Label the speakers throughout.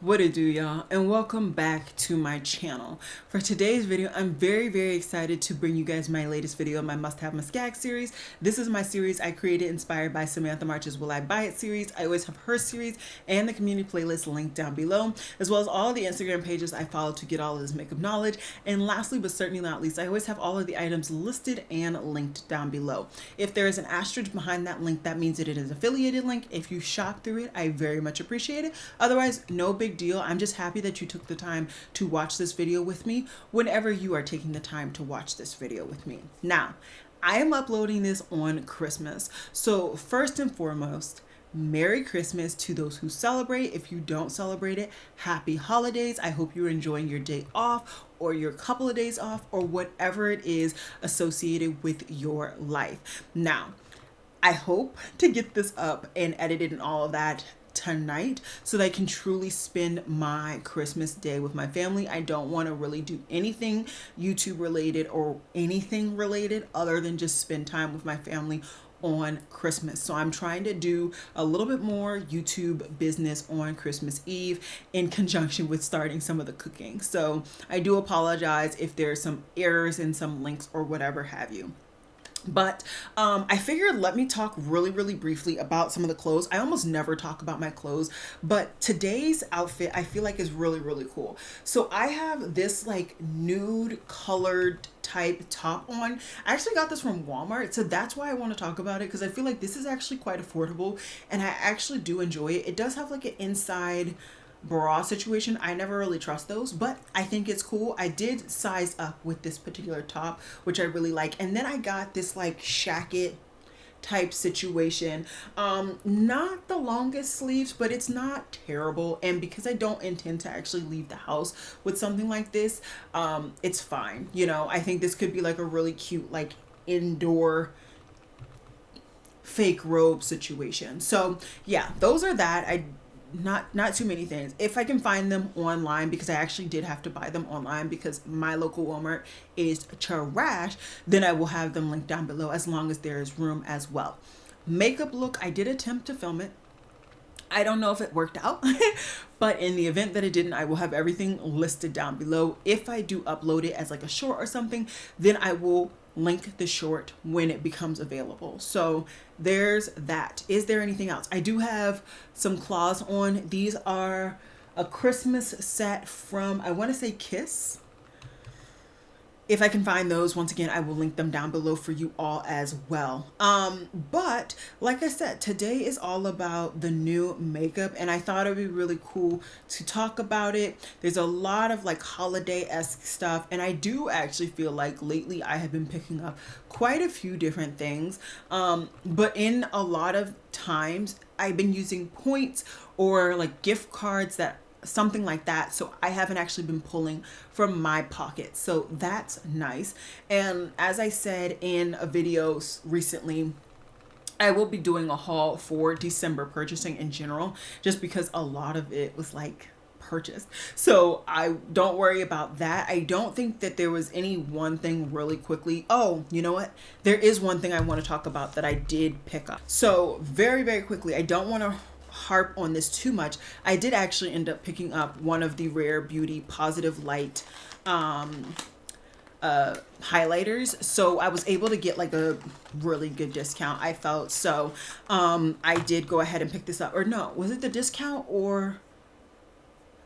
Speaker 1: What it do, y'all, and welcome back to my channel. For today's video, I'm very excited to bring you guys my latest video, my must-have must gag series. This is my series I created inspired by Samantha March's Will I Buy It series. I always have her series and the community playlist linked down below, as well as all the Instagram pages I follow to get all of this makeup knowledge. And lastly, but certainly not least, I always have all of the items listed and linked down below. If there is an asterisk behind that link, that means that it is an affiliated link. If you shop through it, I very much appreciate it. Otherwise, no big deal. I'm just happy that you took the time to watch this video with me whenever you are taking the time to watch this video with me. Now, I am uploading this on Christmas. So first and foremost, Merry Christmas to those who celebrate. If you don't celebrate it, happy holidays. I hope you're enjoying your day off or your couple of days off or whatever it is associated with your life. Now, I hope to get this up and edited and all of that tonight so that I can truly spend my Christmas day with my family. I don't want to really do anything YouTube related or anything related other than just spend time with my family on Christmas. So I'm trying to do a little bit more YouTube business on Christmas Eve in conjunction with starting some of the cooking. So I do apologize if there's some errors in some links or whatever have you. But I figured let me talk really briefly about some of the clothes. I almost never talk about my clothes, but today's outfit I feel like is really cool. So I have this like nude colored type top on. I actually got this from Walmart, so that's why I want to talk about it, because I feel like this is actually quite affordable and I actually do enjoy it. It does have like an inside bra situation. I never really trust those, but I think it's cool. I did size up with this particular top, which I really like. And then I got this like shacket type situation. Not the longest sleeves, but it's not terrible. And because I don't intend to actually leave the house with something like this, it's fine. You know, I think this could be like a really cute, like indoor fake robe situation. So yeah, those are that. Not too many things. If I can find them online, because I actually did have to buy them online because my local Walmart is trash, then I will have them linked down below as long as there is room as well. Makeup look, I did attempt to film it. I don't know if it worked out, but in the event that it didn't, I will have everything listed down below. If I do upload it as like a short or something, then I will link the short when it becomes available. So there's that. Is there anything else? I do have some claws on. These are a Christmas set from, I want to say Kiss. If I can find those, once again, I will link them down below for you all as well. But like I said, today is all about the new makeup, and I thought it'd be really cool to talk about it. There's a lot of like holiday-esque stuff, and I do actually feel like lately I have been picking up quite a few different things. But in a lot of times, I've been using points or like gift cards, that something like that, so I haven't actually been pulling from my pocket, so that's nice. And as I said in a video recently, I will be doing a haul for December purchasing in general, just because a lot of it was like purchased, so I don't worry about that. I don't think that there was any one thing really quickly. Oh, you know what, there is one thing I want to talk about that I did pick up. So very quickly, I don't want to harp on this too much. I did actually end up picking up one of the Rare Beauty Positive Light highlighters, so I was able to get like a really good discount, I felt. So I did go ahead and pick this up. Or no, was it the discount, or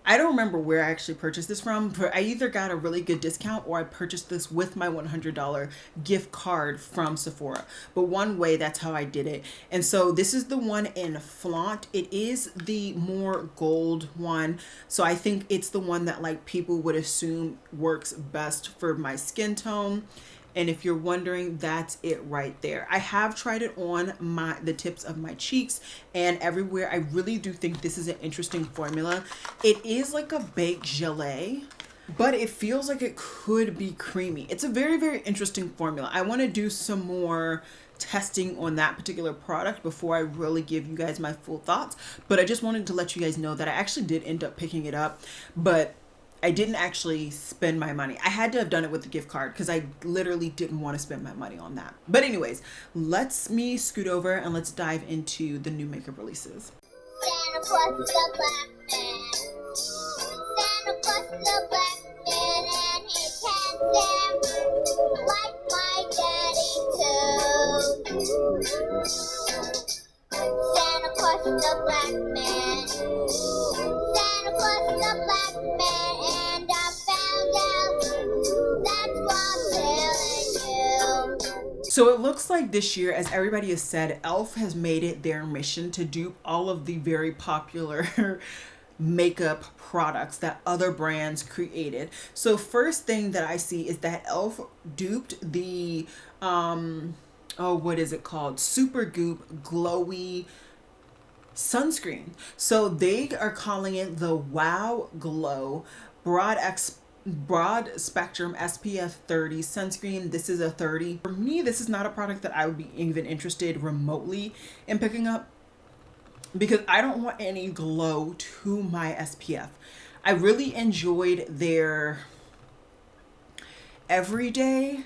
Speaker 1: I don't remember where I actually purchased this from, but I either got a really good discount or I purchased this with my $100 gift card from Sephora. But one way, that's how I did it. And so this is the one in Flaunt. It is the more gold one. So I think it's the one that like people would assume works best for my skin tone. And if you're wondering, that's it right there. I have tried it on the tips of my cheeks and everywhere. I really do think this is an interesting formula. It is like a baked gelée, but it feels like it could be creamy. It's a very interesting formula. I want to do some more testing on that particular product before I really give you guys my full thoughts. But I just wanted to let you guys know that I actually did end up picking it up, but I didn't actually spend my money. I had to have done it with the gift card because I literally didn't want to spend my money on that. But anyways, let's me scoot over and let's dive into the new makeup releases. Santa was the black man.
Speaker 2: the black man and he's handsome, like my daddy too. Santa Claus the black man, Santa Claus the black man, and I found out, that's why I'm telling you.
Speaker 1: So it looks like this year, as everybody has said, e.l.f. has made it their mission to dupe all of the very popular makeup products that other brands created. So first thing that I see is that e.l.f. duped the what is it called? Supergoop glowy sunscreen. So they are calling it the Wow Glow broad spectrum SPF 30 sunscreen. This is a 30. For me, this is not a product that I would be even interested remotely in picking up, because I don't want any glow to my SPF. I really enjoyed their everyday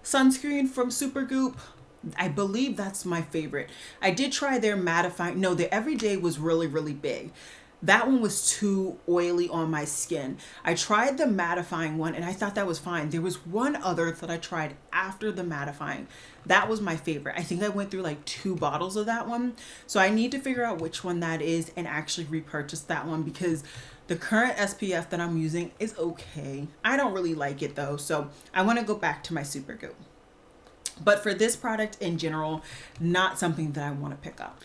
Speaker 1: sunscreen from Supergoop. I believe that's my favorite. I did try their mattifying. No, the everyday was really, really big. That one was too oily on my skin. I tried the mattifying one and I thought that was fine. There was one other that I tried after the mattifying. That was my favorite. I think I went through like 2 bottles of that one. So I need to figure out which one that is and actually repurchase that one, because the current SPF that I'm using is okay. I don't really like it though. So I want to go back to my Supergoop. But for this product in general, not something that I want to pick up.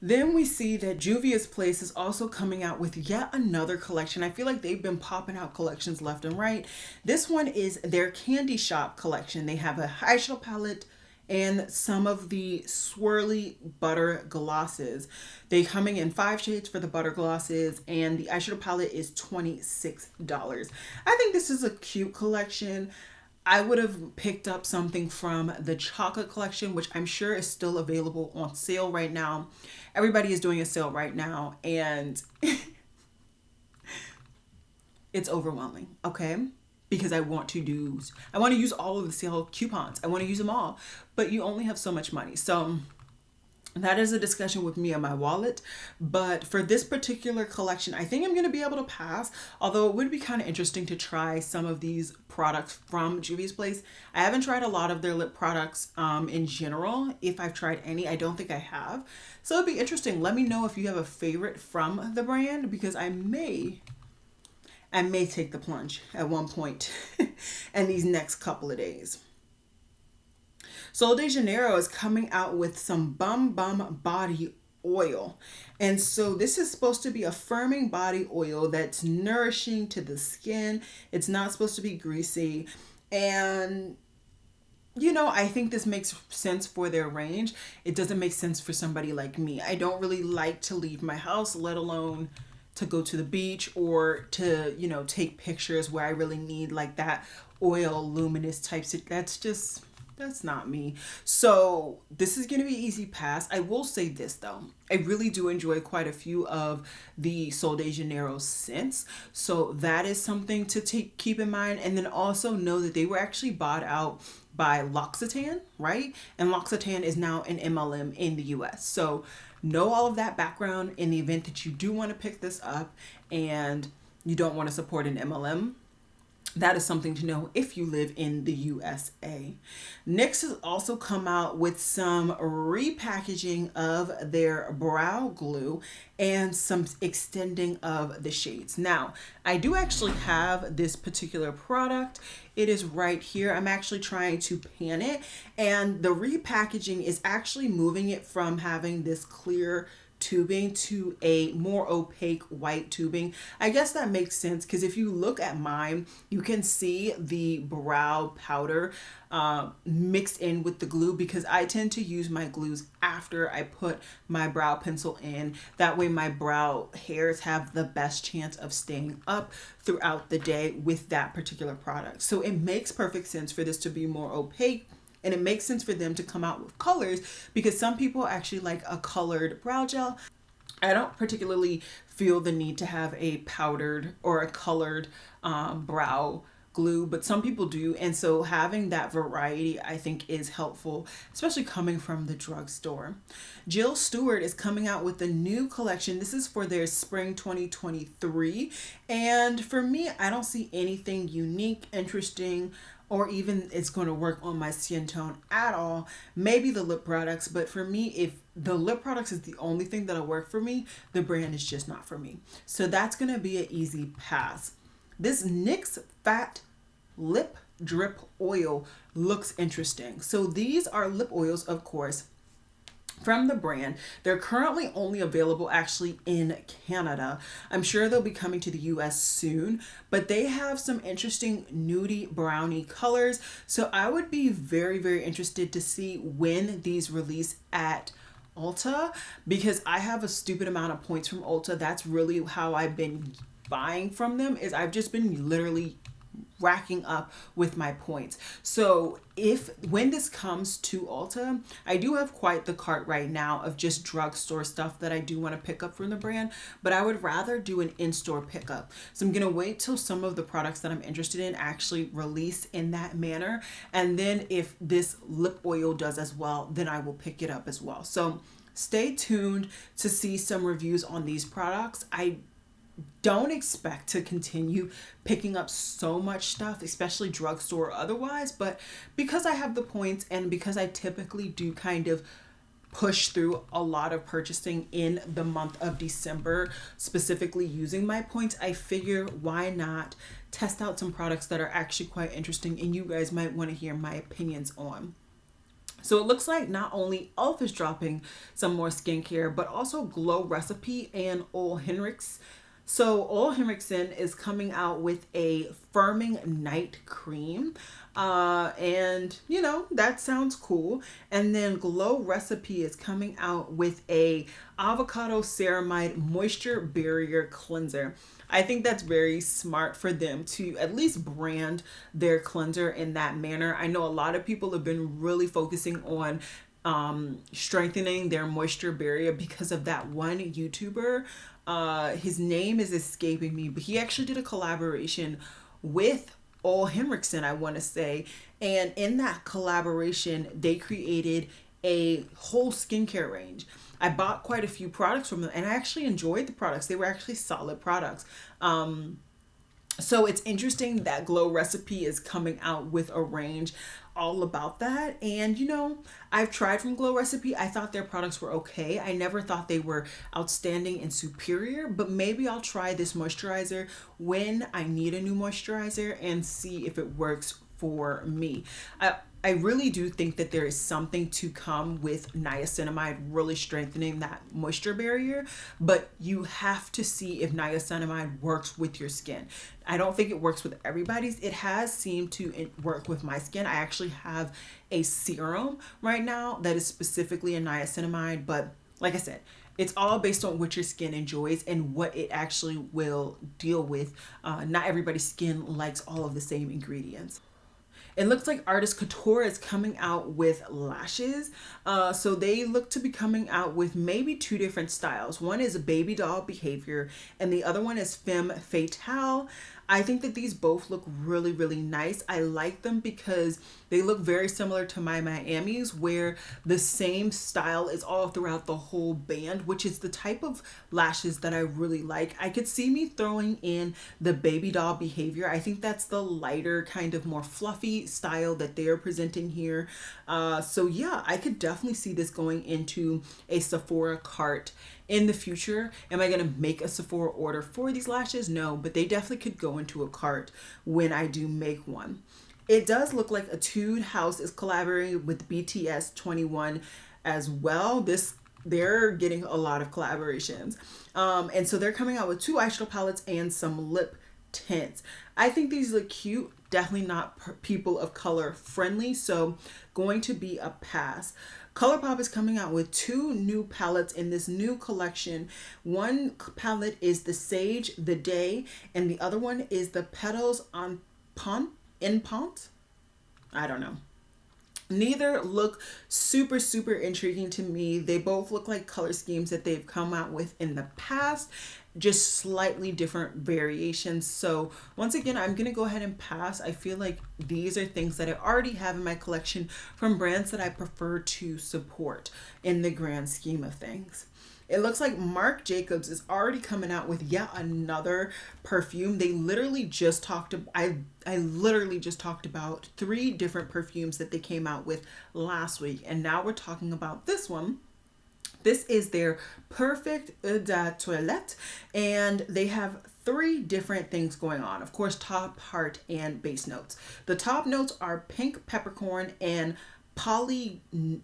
Speaker 1: Then we see that Juvia's Place is also coming out with yet another collection. I feel like they've been popping out collections left and right. This one is their Candy Shop collection. They have a eyeshadow palette and some of the swirly butter glosses. They coming in 5 shades for the butter glosses, and the eyeshadow palette is $26. I think this is a cute collection. I would have picked up something from the chocolate collection, which I'm sure is still available on sale right now. Everybody is doing a sale right now, and it's overwhelming, okay? Because I want to use all of the sale coupons. I want to use them all, but you only have so much money. So that is a discussion with me and my wallet. But for this particular collection, I think I'm going to be able to pass, although it would be kind of interesting to try some of these products from Juvia's Place. I haven't tried a lot of their lip products in general. If I've tried any, I don't think I have. So it'd be interesting. Let me know if you have a favorite from the brand, because I may take the plunge at one point in these next couple of days. Sol de Janeiro is coming out with some Bum Bum body oil. And so this is supposed to be a firming body oil that's nourishing to the skin. It's not supposed to be greasy. And you know, I think this makes sense for their range. It doesn't make sense for somebody like me. I don't really like to leave my house, let alone to go to the beach or to, you know, take pictures where I really need like that oil luminous type. That's not me. So this is going to be easy pass. I will say this though. I really do enjoy quite a few of the Sol de Janeiro scents. So that is something to keep in mind. And then also know that they were actually bought out by L'Occitane, right? And L'Occitane is now an MLM in the US. So know all of that background in the event that you do want to pick this up and you don't want to support an MLM. That is something to know if you live in the USA. NYX has also come out with some repackaging of their brow glue and some extending of the shades. Now, I do actually have this particular product. It is right here. I'm actually trying to pan it, and the repackaging is actually moving it from having this clear tubing to a more opaque white tubing. I guess that makes sense because if you look at mine, you can see the brow powder mixed in with the glue, because I tend to use my glues after I put my brow pencil in. That way my brow hairs have the best chance of staying up throughout the day with that particular product. So it makes perfect sense for this to be more opaque. And it makes sense for them to come out with colors, because some people actually like a colored brow gel. I don't particularly feel the need to have a powdered or a colored brow glue, but some people do. And so having that variety, I think, is helpful, especially coming from the drugstore. Jill Stewart is coming out with a new collection. This is for their spring 2023. And for me, I don't see anything unique, interesting, or even it's going to work on my skin tone at all. Maybe the lip products, but for me, if the lip products is the only thing that'll work for me, the brand is just not for me. So that's going to be an easy pass. This NYX Fat Lip Drip Oil looks interesting. So these are lip oils, of course, from the brand. They're currently only available actually in Canada. I'm sure they'll be coming to the US soon, but they have some interesting nudie brownie colors. So I would be very, very interested to see when these release at Ulta, because I have a stupid amount of points from Ulta. That's really how I've been buying from them, is I've just been literally racking up with my points. So when this comes to Ulta, I do have quite the cart right now of just drugstore stuff that I do want to pick up from the brand, but I would rather do an in-store pickup. So I'm going to wait till some of the products that I'm interested in actually release in that manner. And then if this lip oil does as well, then I will pick it up as well. So stay tuned to see some reviews on these products. I don't expect to continue picking up so much stuff, especially drugstore or otherwise, but because I have the points and because I typically do kind of push through a lot of purchasing in the month of December, specifically using my points, I figure why not test out some products that are actually quite interesting and you guys might want to hear my opinions on. So it looks like not only e.l.f. is dropping some more skincare, but also Glow Recipe and Ole Henrik's. So Ole Henriksen is coming out with a firming night cream. And you know, that sounds cool. And then Glow Recipe is coming out with a avocado ceramide moisture barrier cleanser. I think that's very smart for them to at least brand their cleanser in that manner. I know a lot of people have been really focusing on strengthening their moisture barrier because of that one YouTuber. His name is escaping me, but he actually did a collaboration with Ole Henriksen, I want to say. And in that collaboration, they created a whole skincare range. I bought quite a few products from them and I actually enjoyed the products. They were actually solid products. So it's interesting that Glow Recipe is coming out with a range all about that. And you know, I've tried from Glow Recipe. I thought their products were okay. I never thought they were outstanding and superior, but maybe I'll try this moisturizer when I need a new moisturizer and see if it works for me. I really do think that there is something to come with niacinamide really strengthening that moisture barrier, but you have to see if niacinamide works with your skin. I don't think it works with everybody's. It has seemed to work with my skin. I actually have a serum right now that is specifically a niacinamide, but like I said, it's all based on what your skin enjoys and what it actually will deal with. Not everybody's skin likes all of the same ingredients. It looks like Artist Couture is coming out with lashes. So they look to be coming out with maybe two different styles. One is a baby doll behavior and the other one is femme fatale. I think that these both look really, really nice. I like them because they look very similar to my Miami's, where the same style is all throughout the whole band, which is the type of lashes that I really like. I could see me throwing in the baby doll behavior. I think that's the lighter, kind of more fluffy style that they are presenting here. So yeah, I could definitely see this going into a Sephora cart in the future. Am I going to make a Sephora order for these lashes? No, but they definitely could go into a cart when I do make one. It does look like Etude House is collaborating with BTS 21 as well. They're getting a lot of collaborations. And so they're coming out with two eyeshadow palettes and some lip tints. I think these look cute. Definitely not people of color friendly, so going to be a pass. ColourPop is coming out with two new palettes in this new collection. One palette is the Sage the Day, and the other one is the Petals en Pont. I don't know. Neither look super, super intriguing to me. They both look like color schemes that they've come out with in the past. just slightly different variations. So once again, I'm gonna go ahead and pass. I feel like these are things that I already have in my collection from brands that I prefer to support in the grand scheme of things. It looks like Marc Jacobs is already coming out with yet another perfume. They literally just talked about, I literally just talked about 3 different perfumes that they came out with last week. And now we're talking about this one. This is their Perfect Eau de Toilette, and they have 3 different things going on. Of course, top, heart, and base notes. The top notes are pink peppercorn and polygonum.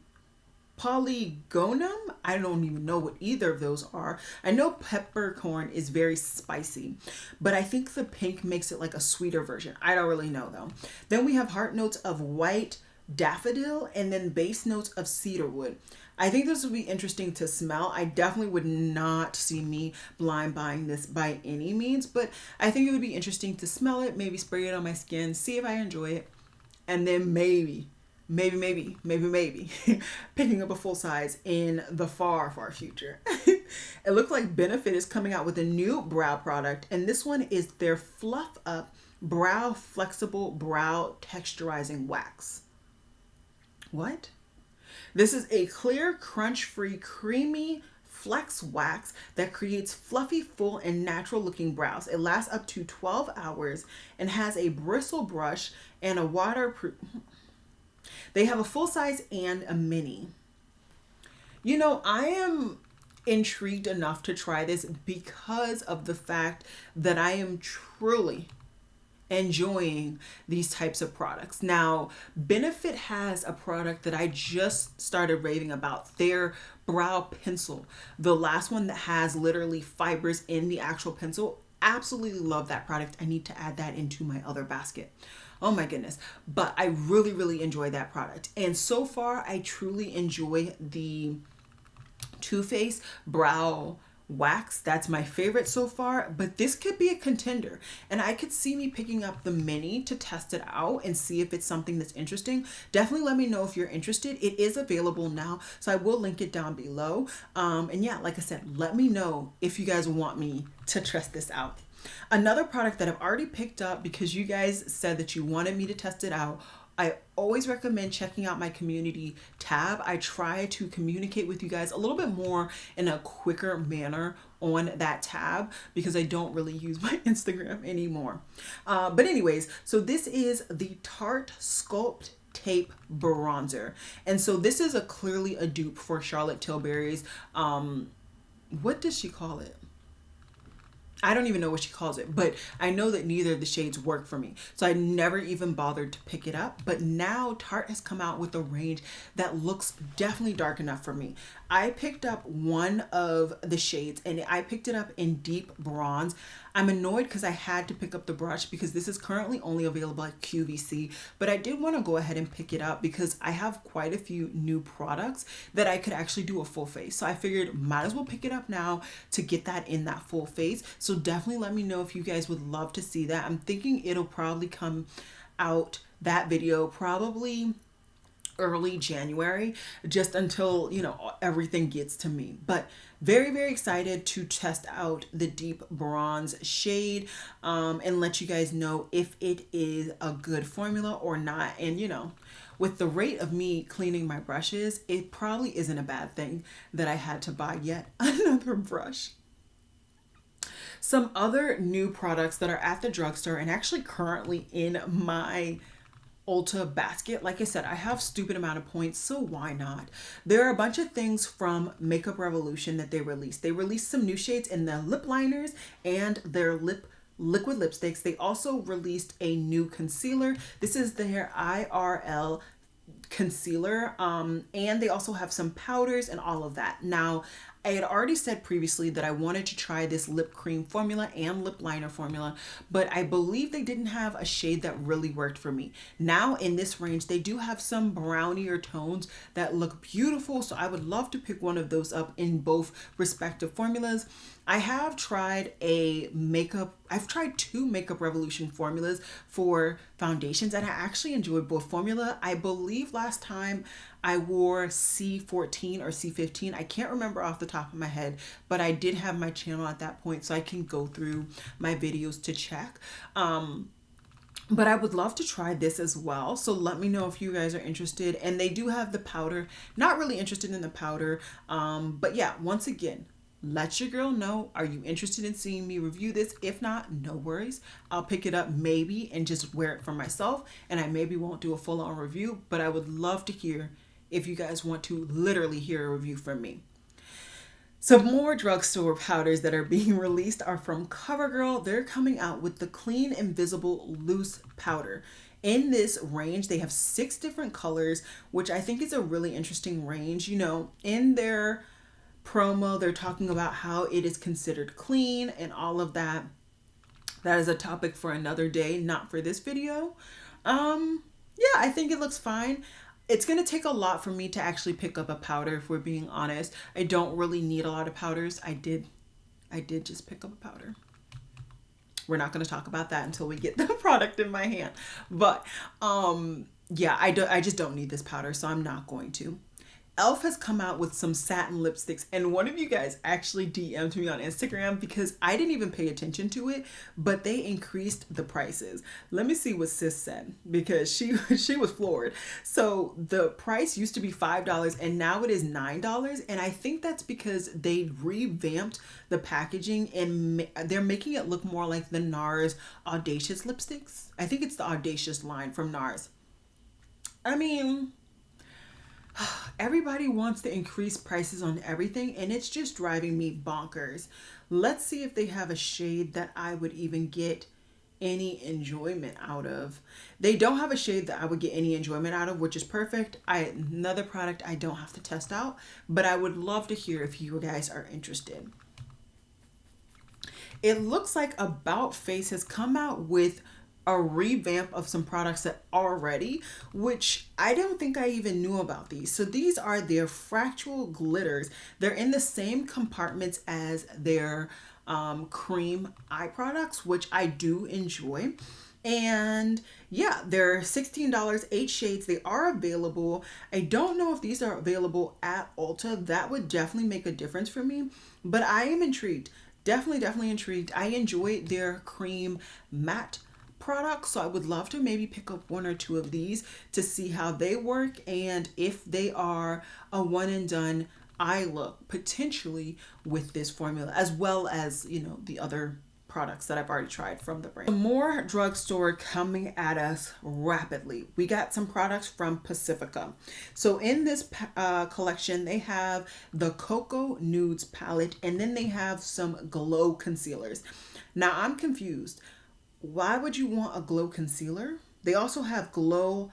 Speaker 1: I don't even know what either of those are. I know peppercorn is very spicy, but I think the pink makes it like a sweeter version. I don't really know though. Then we have heart notes of white daffodil and then base notes of cedarwood. I think this would be interesting to smell. I definitely would not see me blind buying this by any means, but I think it would be interesting to smell it, maybe spray it on my skin, see if I enjoy it, and then maybe picking up a full size in the far future. It looks like Benefit is coming out with a new brow product, and this one is their Fluff Up Brow Flexible Brow Texturizing Wax. What? This is a clear, crunch-free, creamy flex wax that creates fluffy, full, and natural-looking brows. It lasts up to 12 hours and has a bristle brush and a waterproof. They have a full size and a mini. You know, I am intrigued enough to try this because of the fact that I am truly enjoying these types of products. Now, Benefit has a product that I just started raving about, their brow pencil. The last one that has literally fibers in the actual pencil. Absolutely love that product. I need to add that into my other basket. Oh my goodness. But I really enjoy that product. And so far, I truly enjoy the Too Faced brow wax. That's my favorite so far, but this could be a contender, and I could see me picking up the mini to test it out and see if it's something that's interesting. Definitely let me know if you're interested. It is available now, so I will link it down below. And yeah, like I said, let me know if you guys want me to test this out. Another product that I've already picked up because you guys said that you wanted me to test it out, I always recommend checking out my community tab. I try to communicate with you guys a little bit more in a quicker manner on that tab because I don't really use my Instagram anymore. But anyways, so this is the Tarte Sculpt Tape Bronzer. And so this is clearly a dupe for Charlotte Tilbury's, what does she call it? I don't even know what she calls it, but I know that neither of the shades work for me. So I never even bothered to pick it up. But now Tarte has come out with a range that looks definitely dark enough for me. I picked up one of the shades and I picked it up in deep bronze. I'm annoyed because I had to pick up the brush because this is currently only available at QVC, but I did want to go ahead and pick it up because I have quite a few new products that I could actually do a full face. So I figured might as well pick it up now to get that in that full face. So definitely let me know if you guys would love to see that. I'm thinking it'll probably come out, that video, probably early January, just until, you know, everything gets to me. But very excited to test out the deep bronze shade and let you guys know if it is a good formula or not. And you know, with the rate of me cleaning my brushes, it probably isn't a bad thing that I had to buy yet another brush. Some other new products that are at the drugstore and actually currently in my Ulta basket. Like I said, I have stupid amount of points, so why not? There are a bunch of things from Makeup Revolution that they released. They released some new shades in the lip liners and their liquid lipsticks. They also released a new concealer. This is their IRL concealer, and they also have some powders and all of that. Now, I had already said previously that I wanted to try this lip cream formula and lip liner formula, but I believe they didn't have a shade that really worked for me. Now in this range, they do have some brownier tones that look beautiful, so I would love to pick one of those up in both respective formulas. I have tried I've tried 2 Makeup Revolution formulas for foundations, and I actually enjoyed both formula. I believe last time I wore C14 or C15. I can't remember off the top of my head, but I did have my channel at that point, so I can go through my videos to check. But I would love to try this as well. So let me know if you guys are interested. And they do have the powder. Not really interested in the powder. But yeah, once again, let your girl know. Are you interested in seeing me review this? If not, no worries. I'll pick it up maybe and just wear it for myself. And I maybe won't do a full-on review. But I would love to hear if you guys want to literally hear a review from me. Some more drugstore powders that are being released are from CoverGirl. They're coming out with the Clean Invisible Loose Powder. In this range, they have 6 different colors, which I think is a really interesting range. You know, in their promo, they're talking about how it is considered clean and all of that. That is a topic for another day, not for this video. Yeah, I think it looks fine. It's going to take a lot for me to actually pick up a powder, if we're being honest. I don't really need a lot of powders. I did just pick up a powder. We're not going to talk about that until we get the product in my hand. But yeah, I just don't need this powder, so I'm not going to. Elf has come out with some satin lipsticks, and one of you guys actually DM'd me on Instagram because I didn't even pay attention to it, but they increased the prices. Let me see what sis said, because she was floored. So the price used to be $5 and now it is $9, and I think that's because they revamped the packaging and they're making it look more like the NARS Audacious lipsticks. I think it's the Audacious line from NARS. I mean, everybody wants to increase prices on everything, and it's just driving me bonkers. Let's see if they have a shade that I would even get any enjoyment out of. They don't have a shade that I would get any enjoyment out of, which is perfect. Another product I don't have to test out, but I would love to hear if you guys are interested. It looks like About Face has come out with a revamp of some products that already, which I don't think I even knew about these. So these are their fractal glitters. They're in the same compartments as their cream eye products, which I do enjoy. And yeah, they're $16, 8 shades. They are available. I don't know if these are available at Ulta. That would definitely make a difference for me, but I am intrigued. Definitely intrigued. I enjoy their cream matte products, so I would love to maybe pick up 1 or 2 of these to see how they work and if they are a one and done eye look potentially with this formula, as well as, you know, the other products that I've already tried from the brand. More drugstore coming at us rapidly. We got some products from Pacifica. So in this collection, they have the Cocoa Nudes palette, and then they have some glow concealers. Now I'm confused. Why would you want a glow concealer? They also have glow.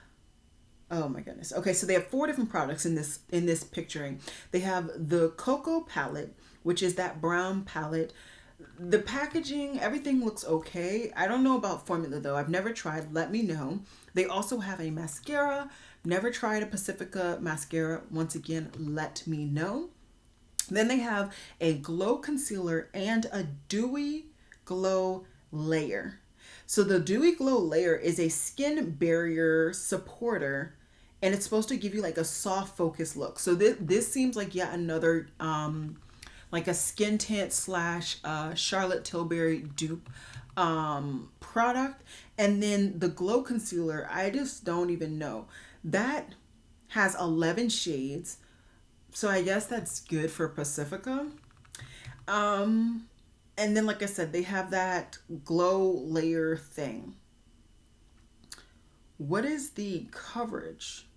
Speaker 1: Oh my goodness. Okay, so they have 4 different products in this picturing. They have the Cocoa palette, which is that brown palette. The packaging, everything looks okay. I don't know about formula though. I've never tried. Let me know. They also have a mascara. Never tried a Pacifica mascara. Once again, let me know. Then they have a glow concealer and a dewy glow layer. So the Dewy Glow layer is a skin barrier supporter, and it's supposed to give you like a soft focus look. So this seems like yet another like a skin tint slash Charlotte Tilbury dupe product. And then the Glow Concealer, I just don't even know. That has 11 shades. So I guess that's good for Pacifica. And then, like I said, they have that glow layer thing. What is the coverage?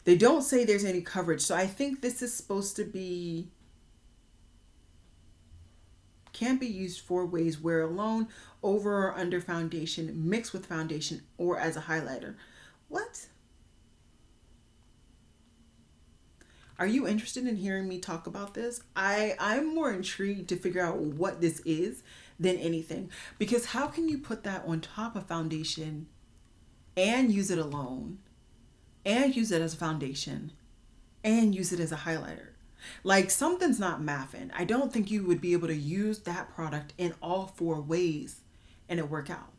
Speaker 1: They don't say there's any coverage. So I think this is supposed to be, can be used 4 ways: wear alone, over or under foundation, mix with foundation, or as a highlighter. What? Are you interested in hearing me talk about this? I'm more intrigued to figure out what this is than anything. Because how can you put that on top of foundation and use it alone and use it as a foundation and use it as a highlighter? Like something's not mathing. I don't think you would be able to use that product in all 4 ways and it work out.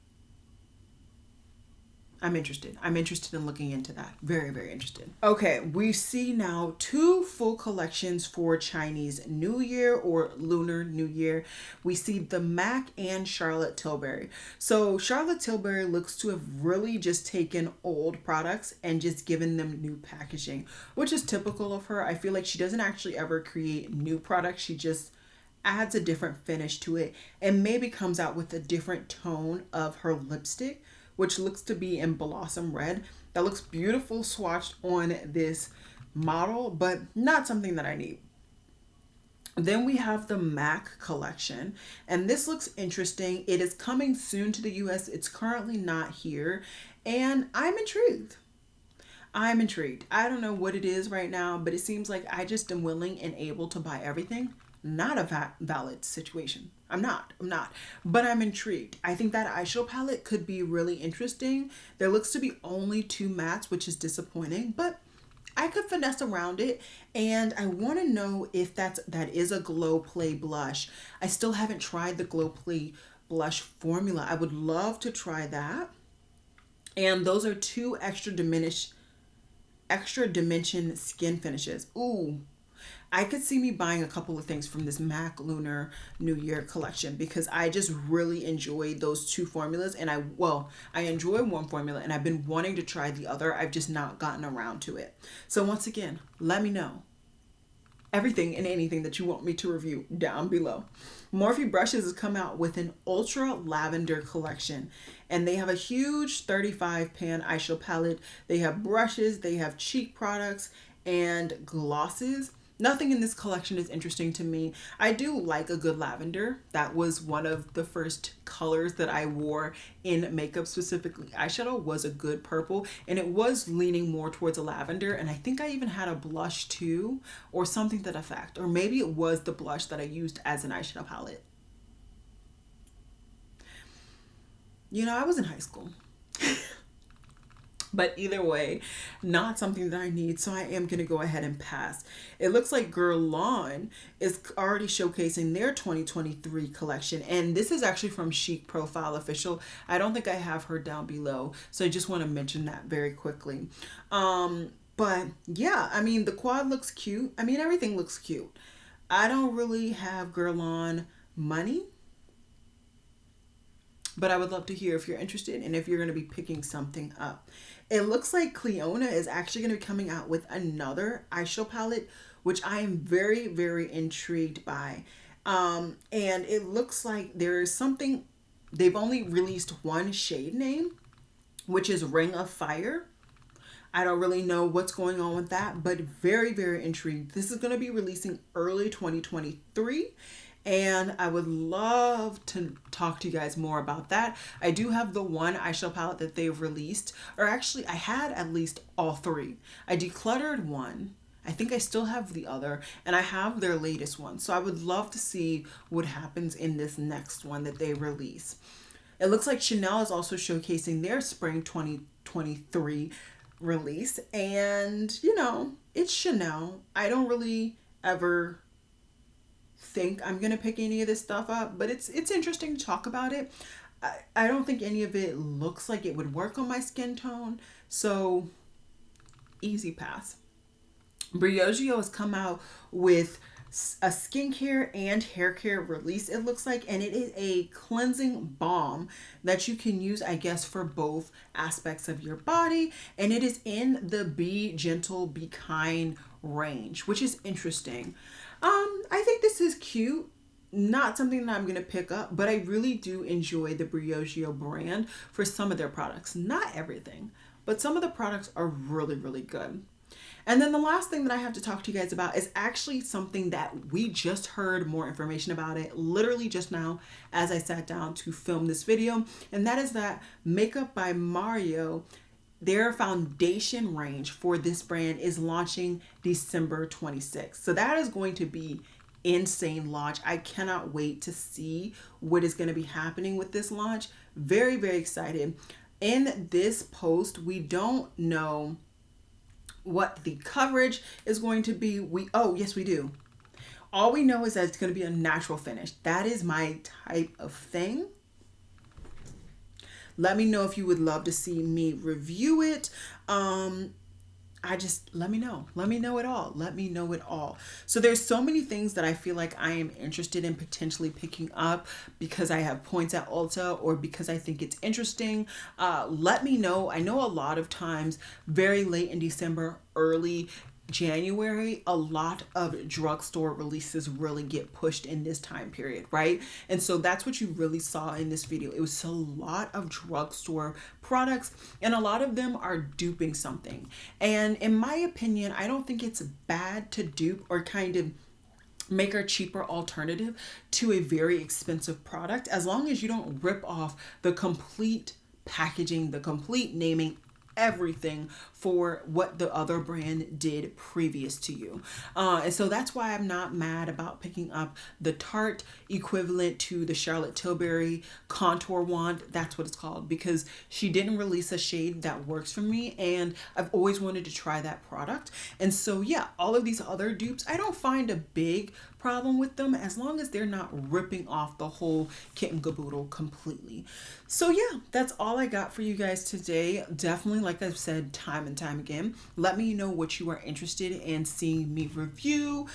Speaker 1: I'm interested. I'm interested in looking into that. Very, very interested. Okay, we see now 2 full collections for Chinese New Year or Lunar New Year. We see the MAC and Charlotte Tilbury. So Charlotte Tilbury looks to have really just taken old products and just given them new packaging, which is typical of her. I feel like she doesn't actually ever create new products. She just adds a different finish to it and maybe comes out with a different tone of her lipstick, which looks to be in Blossom Red. That looks beautiful swatched on this model, but not something that I need. Then we have the MAC collection, and this looks interesting. It is coming soon to the US. It's currently not here, and I'm intrigued. I'm intrigued. I don't know what it is right now, but it seems like I just am willing and able to buy everything. Not a valid situation. I'm not, but I'm intrigued. I think that eyeshadow palette could be really interesting. There looks to be only 2 mattes, which is disappointing, but I could finesse around it. And I want to know if that is a Glow Play blush. I still haven't tried the Glow Play blush formula. I would love to try that. And those are 2 extra dimension skin finishes. Ooh, I could see me buying a couple of things from this MAC Lunar New Year collection because I just really enjoyed those 2 formulas. And I enjoy one formula and I've been wanting to try the other. I've just not gotten around to it. So once again, let me know everything and anything that you want me to review down below. Morphe Brushes has come out with an Ultra Lavender collection, and they have a huge 35 pan eyeshadow palette. They have brushes, they have cheek products and glosses. Nothing in this collection is interesting to me. I do like a good lavender. That was one of the first colors that I wore in makeup, specifically eyeshadow, was a good purple, and it was leaning more towards a lavender. And I think I even had a blush too, or something to that effect, or maybe it was the blush that I used as an eyeshadow palette. You know, I was in high school. But either way, not something that I need, so I am going to go ahead and pass. It looks like Guerlain is already showcasing their 2023 collection, and this is actually from Chic Profile Official. I don't think I have her down below, so I just want to mention that very quickly. But yeah, I mean, the quad looks cute. I mean, everything looks cute. I don't really have Guerlain money, but I would love to hear if you're interested and if you're going to be picking something up. It looks like Cleona is actually going to be coming out with another eyeshadow palette, which I am very, very intrigued by. And it looks like there is something, they've only released 1 shade name, which is Ring of Fire. I don't really know what's going on with that, but very, very intrigued. This is going to be releasing early 2023. And I would love to talk to you guys more about that. I do have the 1 eyeshadow palette that they've released, or actually I had at least all 3. I decluttered 1. I think I still have the other, and I have their latest one. So I would love to see what happens in this next one that they release. It looks like Chanel is also showcasing their spring 2023 release. And, you know, it's Chanel. I don't really ever think I'm gonna pick any of this stuff up, but it's interesting to talk about it. I don't think any of it looks like it would work on my skin tone, so easy pass. Briogeo has come out with a skincare and hair care release, it looks like, and it is a cleansing balm that you can use, I guess, for both aspects of your body, and it is in the Be Gentle, Be Kind range, which is interesting. I think this is cute. Not something that I'm going to pick up, but I really do enjoy the Briogeo brand for some of their products. Not everything, but some of the products are really, really good. And then the last thing that I have to talk to you guys about is actually something that we just heard more information about it literally just now as I sat down to film this video. And that is that Makeup by Mario, their foundation range for this brand, is launching December 26th. So that is going to be insane launch. I cannot wait to see what is going to be happening with this launch. Very, very excited. In this post, we don't know what the coverage is going to be. Oh yes, we do. All we know is that it's going to be a natural finish. That is my type of thing. Let me know if you would love to see me review it. Let me know. Let me know it all. Let me know it all. So there's so many things that I feel like I am interested in potentially picking up because I have points at Ulta or because I think it's interesting. Let me know. I know a lot of times, very late in December, early January, a lot of drugstore releases really get pushed in this time period, right? And so that's what you really saw in this video. It was a lot of drugstore products, and a lot of them are duping something. And in my opinion, I don't think it's bad to dupe or kind of make a cheaper alternative to a very expensive product, as long as you don't rip off the complete packaging, the complete naming, everything for what the other brand did previous to you. And so that's why I'm not mad about picking up the Tarte equivalent to the Charlotte Tilbury contour wand. That's what it's called, because she didn't release a shade that works for me, and I've always wanted to try that product. And so yeah, all of these other dupes, I don't find a big problem with them as long as they're not ripping off the whole kit and caboodle completely. So yeah, that's all I got for you guys today. Definitely, like I've said time and time again, let me know what you are interested in seeing me review,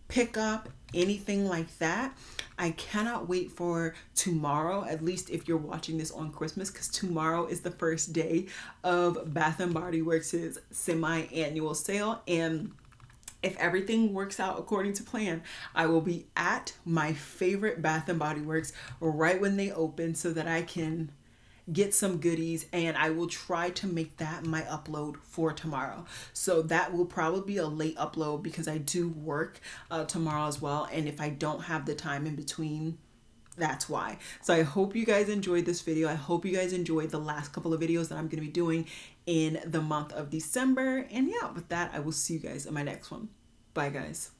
Speaker 1: pick up, anything like that. I cannot wait for tomorrow, at least if you're watching this on Christmas, because tomorrow is the first day of Bath & Body Works' semi-annual sale. And if everything works out according to plan, I will be at my favorite Bath & Body Works right when they open so that I can get some goodies, and I will try to make that my upload for tomorrow. So that will probably be a late upload because I do work tomorrow as well, and if I don't have the time in between, that's why. So I hope you guys enjoyed this video. I hope you guys enjoyed the last couple of videos that I'm going to be doing in the month of December. And yeah, with that, I will see you guys in my next one. Bye guys.